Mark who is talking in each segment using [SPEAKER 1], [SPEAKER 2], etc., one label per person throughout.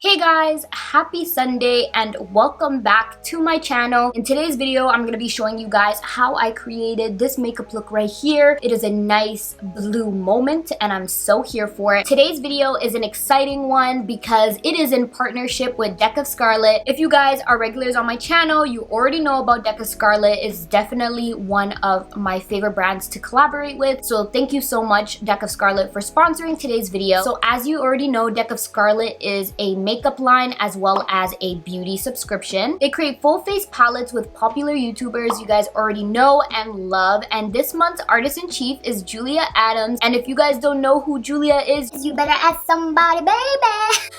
[SPEAKER 1] Hey guys, happy Sunday and welcome back to my channel. In today's video, I'm going to be showing you guys how I created this makeup look right here. It is a nice blue moment and I'm so here for it. Today's video is an exciting one because it is in partnership with Deck of Scarlet. If you guys are regulars on my channel, you already know about Deck of Scarlet. It's definitely one of my favorite brands to collaborate with. So thank you so much, Deck of Scarlet, for sponsoring today's video. So as you already know, Deck of Scarlet is a makeup line as well as a beauty subscription. They create full face palettes with popular YouTubers you guys already know and love, and this month's artist-in-chief is Julia Adams. And if you guys don't know who Julia is, you better ask somebody, baby.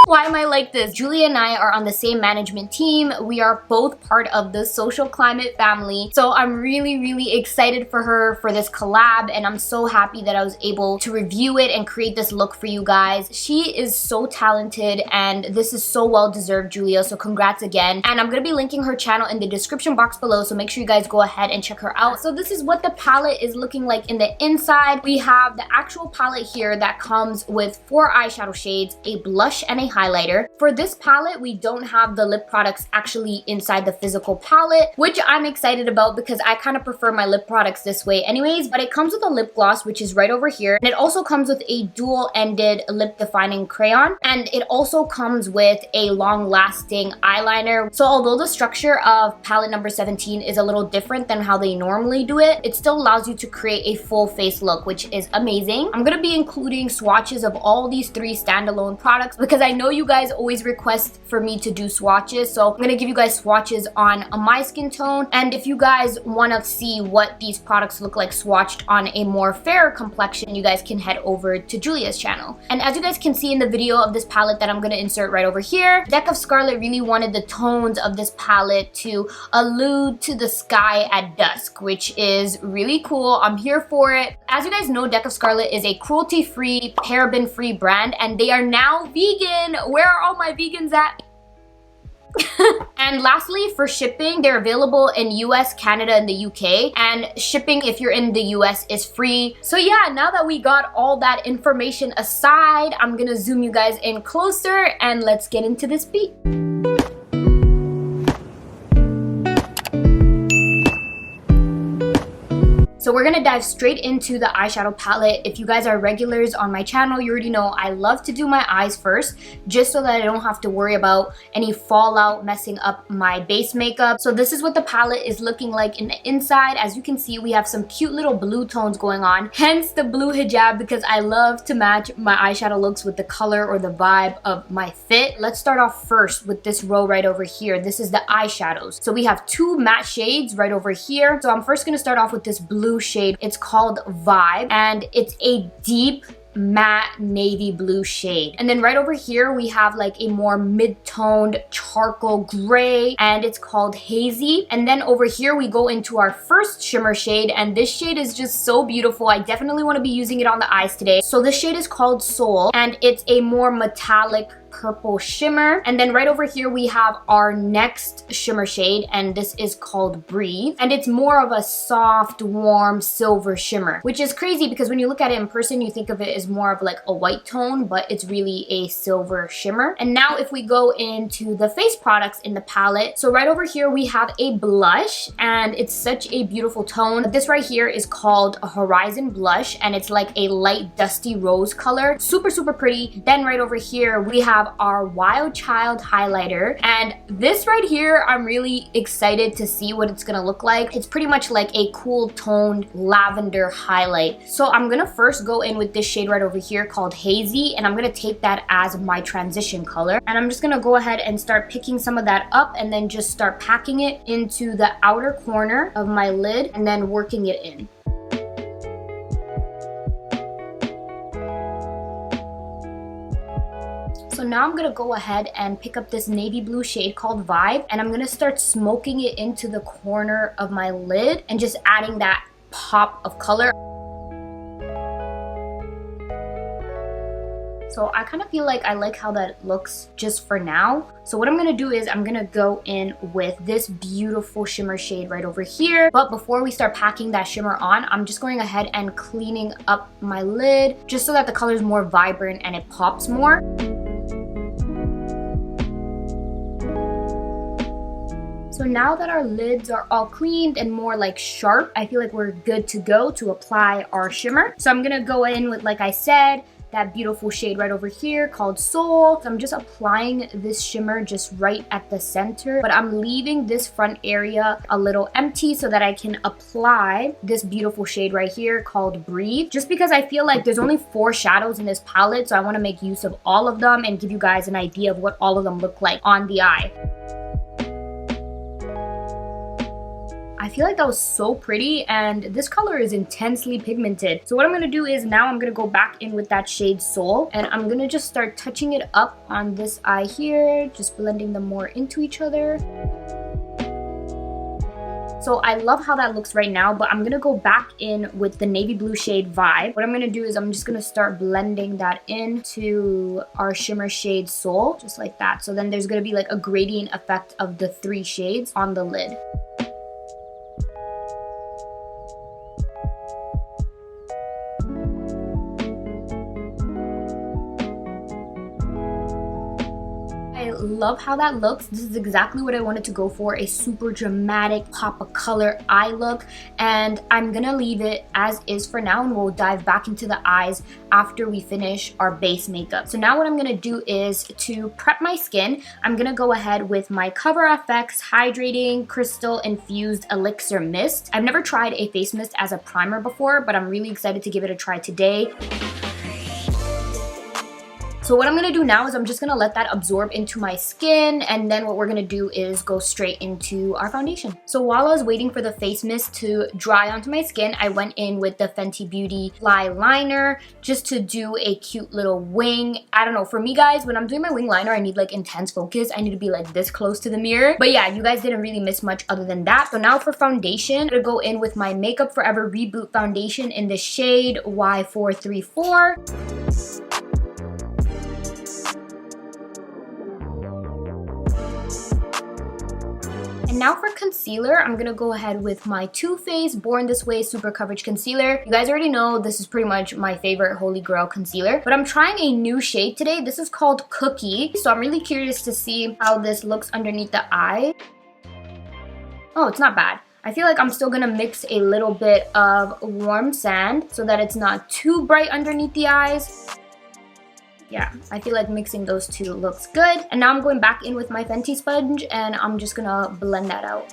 [SPEAKER 1] Why am I like this? Julia and I are on the same management team. We are both part of the Social Climate family. So I'm really excited for her for this collab, and I'm so happy that I was able to review it and create this look for you guys. She is so talented and this is so well deserved, Julia. So congrats again. And I'm gonna be linking her channel in the description box below, so make sure you guys go ahead and check her out. So this is what the palette is looking like in the inside. We have the actual palette here that comes with 4 eyeshadow shades, a blush, and a highlighter. For this palette, we don't have the lip products actually inside the physical palette, which I'm excited about because I kind of prefer my lip products this way anyways. But it comes with a lip gloss, which is right over here, and it also comes with a dual-ended lip defining crayon, and it also comes with a long-lasting eyeliner. So although the structure of palette number 17 is a little different than how they normally do it, it still allows you to create a full face look, which is amazing. I'm gonna be including swatches of all these 3 standalone products because I know you guys always request for me to do swatches, so I'm gonna give you guys swatches on my skin tone. And if you guys want to see what these products look like swatched on a more fairer complexion, you guys can head over to Julia's channel. And as you guys can see in the video of this palette that I'm gonna insert right over here, Deck of Scarlet really wanted the tones of this palette to allude to the sky at dusk, which is really cool. I'm here for it. As you guys know, Deck of Scarlet is a cruelty-free, paraben-free brand, and they are now vegan. Where are all my vegans at? And lastly, for shipping, they're available in US, Canada, and the UK, and shipping if you're in the US is free. So yeah, now that we got all that information aside, I'm gonna zoom you guys in closer and let's get into this beat. So we're gonna dive straight into the eyeshadow palette. If you guys are regulars on my channel, you already know I love to do my eyes first, just so that I don't have to worry about any fallout messing up my base makeup. So this is what the palette is looking like in the inside. As you can see, we have some cute little blue tones going on, hence the blue hijab, because I love to match my eyeshadow looks with the color or the vibe of my fit. Let's start off first with this row right over here. This is the eyeshadows. So we have 2 matte shades right over here. So I'm first gonna start off with this blue shade. It's called Vibe, and it's a deep matte navy blue shade. And then right over here we have like a more mid-toned charcoal gray, and it's called Hazy. And then over here we go into our first shimmer shade, and this shade is just so beautiful. I definitely want to be using it on the eyes today. So this shade is called Soul, and it's a more metallic purple shimmer. And then right over here we have our next shimmer shade, and this is called Breathe, and it's more of a soft, warm silver shimmer, which is crazy because when you look at it in person you think of it as more of like a white tone, but it's really a silver shimmer. And now if we go into the face products in the palette, so right over here we have a blush, and it's such a beautiful tone. This right here is called a Horizon blush, and it's like a light dusty rose color, super pretty. Then right over here we have our Wild Child highlighter, and this right here I'm really excited to see what it's gonna look like. It's pretty much like a cool toned lavender highlight. So I'm gonna first go in with this shade right over here called Hazy, and I'm gonna take that as my transition color, and I'm just gonna go ahead and start picking some of that up and then just start packing it into the outer corner of my lid and then working it in. So now I'm gonna go ahead and pick up this navy blue shade called Vibe, and I'm gonna start smoking it into the corner of my lid and just adding that pop of color. So I kind of feel like I like how that looks just for now. So what I'm gonna do is I'm gonna go in with this beautiful shimmer shade right over here. But before we start packing that shimmer on, I'm just going ahead and cleaning up my lid just so that the color is more vibrant and it pops more. So now that our lids are all cleaned and more like sharp, I feel like we're good to go to apply our shimmer. So I'm gonna go in with, like I said, that beautiful shade right over here called Soul. So I'm just applying this shimmer just right at the center, but I'm leaving this front area a little empty so that I can apply this beautiful shade right here called Breathe, just because I feel like there's only 4 shadows in this palette, so I want to make use of all of them and give you guys an idea of what all of them look like on the eye. I feel like that was so pretty, and this color is intensely pigmented. So what I'm gonna do is now I'm gonna go back in with that shade Soul, and I'm gonna just start touching it up on this eye here, just blending them more into each other. So I love how that looks right now, but I'm gonna go back in with the navy blue shade Vibe. What I'm gonna do is I'm just gonna start blending that into our shimmer shade Soul, just like that. So then there's gonna be like a gradient effect of the 3 shades on the lid. I love how that looks. This is exactly what I wanted to go for, a super dramatic pop of color eye look, and I'm gonna leave it as is for now, and we'll dive back into the eyes after we finish our base makeup. So now what I'm gonna do is to prep my skin, I'm gonna go ahead with my Cover FX Hydrating Crystal Infused Elixir Mist. I've never tried a face mist as a primer before, but I'm really excited to give it a try today. So what I'm gonna do now is I'm just gonna let that absorb into my skin, and then what we're gonna do is go straight into our foundation. So while I was waiting for the face mist to dry onto my skin, I went in with the Fenty Beauty Fly Liner just to do a cute little wing. I don't know, for me guys, when I'm doing my wing liner, I need like intense focus. I need to be like this close to the mirror. But yeah, you guys didn't really miss much other than that. So now for foundation, I'm gonna go in with my Makeup Forever Reboot Foundation in the shade Y434. And now for concealer, I'm gonna go ahead with my Too Faced Born This Way Super Coverage Concealer. You guys already know this is pretty much my favorite holy grail concealer, but I'm trying a new shade today. This is called Cookie. So I'm really curious to see how this looks underneath the eye. Oh, it's not bad. I feel like I'm still gonna mix a little bit of Warm Sand so that it's not too bright underneath the eyes. Yeah, I feel like mixing those two looks good. And now I'm going back in with my Fenty sponge, and I'm just gonna blend that out.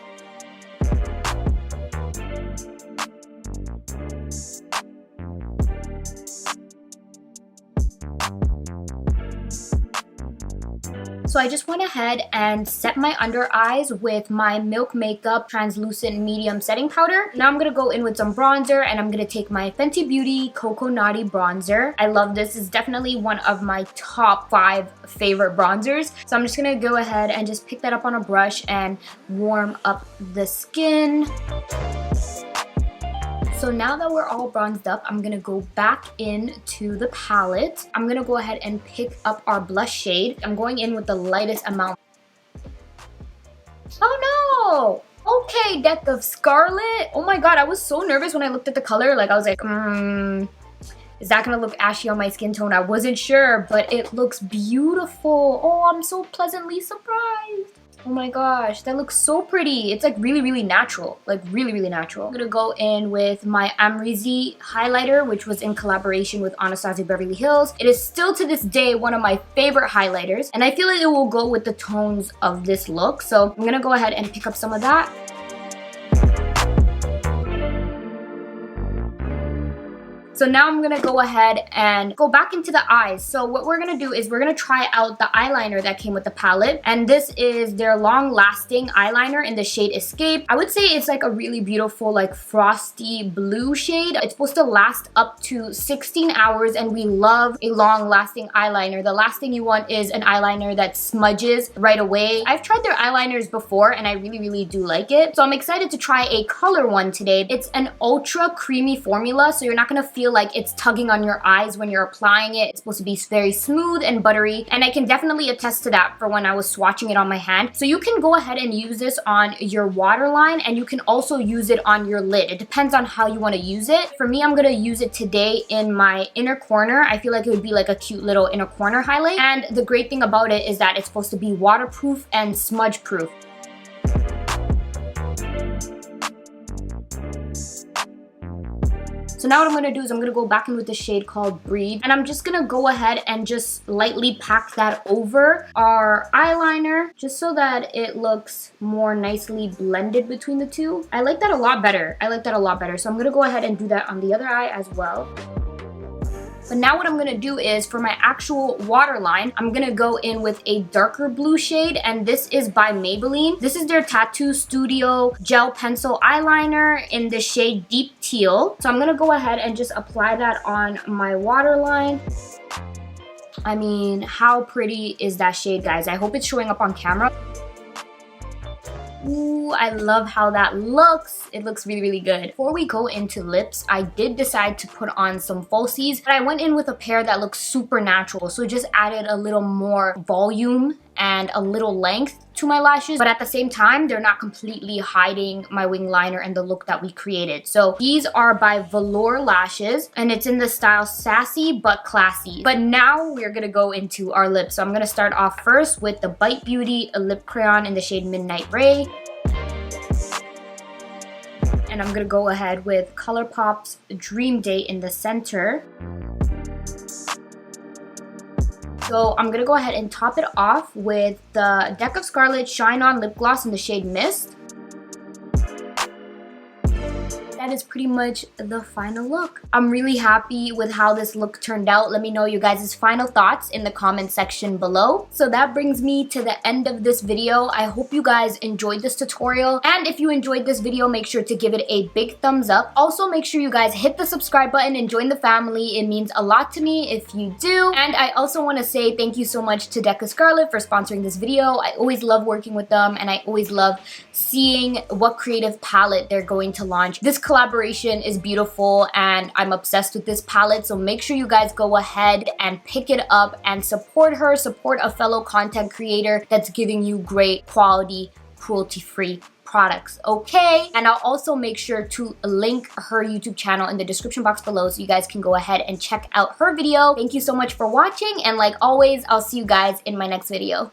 [SPEAKER 1] So I just went ahead and set my under eyes with my Milk Makeup Translucent Medium Setting Powder. Now I'm going to go in with some bronzer, and I'm going to take my Fenty Beauty Cocoa Naughty Bronzer. I love this. It's definitely one of my top 5 favorite bronzers. So I'm just going to go ahead and just pick that up on a brush and warm up the skin. So now that we're all bronzed up, I'm gonna go back into the palette. I'm gonna go ahead and pick up our blush shade. I'm going in with the lightest amount. Oh no! Okay, Death of Scarlet. Oh my god, I was so nervous when I looked at the color. Like, I was like, is that gonna look ashy on my skin tone? I wasn't sure, but it looks beautiful. Oh, I'm so pleasantly surprised. Oh my gosh, that looks so pretty. It's like really, really natural. Like really, really natural. I'm gonna go in with my Amrezy Highlighter, which was in collaboration with Anastasia Beverly Hills. It is still to this day one of my favorite highlighters, and I feel like it will go with the tones of this look. So I'm gonna go ahead and pick up some of that. So now I'm gonna go ahead and go back into the eyes. So what we're gonna do is we're gonna try out the eyeliner that came with the palette. And this is their long lasting eyeliner in the shade Escape. I would say it's like a really beautiful like frosty blue shade. It's supposed to last up to 16 hours, and we love a long lasting eyeliner. The last thing you want is an eyeliner that smudges right away. I've tried their eyeliners before and I really, really do like it. So I'm excited to try a color one today. It's an ultra creamy formula, so you're not gonna feel like it's tugging on your eyes when you're applying it. It's supposed to be very smooth and buttery, and I can definitely attest to that for when I was swatching it on my hand. So you can go ahead and use this on your waterline, and you can also use it on your lid. It depends on how you want to use it. For me, I'm gonna use it today in my inner corner. I feel like it would be like a cute little inner corner highlight, and the great thing about it is that it's supposed to be waterproof and smudge proof. So now what I'm gonna do is I'm gonna go back in with the shade called Breathe, and I'm just gonna go ahead and just lightly pack that over our eyeliner just so that it looks more nicely blended between the two. I like that a lot better. I like that a lot better. So I'm gonna go ahead and do that on the other eye as well. But now what I'm gonna do is, for my actual waterline, I'm gonna go in with a darker blue shade, and this is by Maybelline. This is their Tattoo Studio Gel Pencil Eyeliner in the shade Deep Teal. So I'm gonna go ahead and just apply that on my waterline. I mean, how pretty is that shade, guys? I hope it's showing up on camera. Ooh, I love how that looks. It looks really, really good. Before we go into lips, I did decide to put on some falsies, but I went in with a pair that looks super natural, so it just added a little more volume and a little length to my lashes, but at the same time, they're not completely hiding my wing liner and the look that we created. So these are by Velour Lashes, and it's in the style Sassy But Classy. But now we're gonna go into our lips. So I'm gonna start off first with the Bite Beauty lip crayon in the shade Midnight Ray. And I'm gonna go ahead with Colourpop's Dream Date in the center. So I'm gonna go ahead and top it off with the Deck of Scarlet Shine On Lip Gloss in the shade Mist. That is pretty much the final look. I'm really happy with how this look turned out. Let me know you guys' final thoughts in the comment section below. So that brings me to the end of this video. I hope you guys enjoyed this tutorial. And if you enjoyed this video, make sure to give it a big thumbs up. Also, make sure you guys hit the subscribe button and join the family. It means a lot to me if you do. And I also want to say thank you so much to Deck of Scarlet for sponsoring this video. I always love working with them, and I always love seeing what creative palette they're going to launch. This collaboration is beautiful, and I'm obsessed with this palette, so make sure you guys go ahead and pick it up and support her, support a fellow content creator that's giving you great quality, cruelty-free products, okay? And I'll also make sure to link her YouTube channel in the description box below so you guys can go ahead and check out her video. Thank you so much for watching, and like always, I'll see you guys in my next video.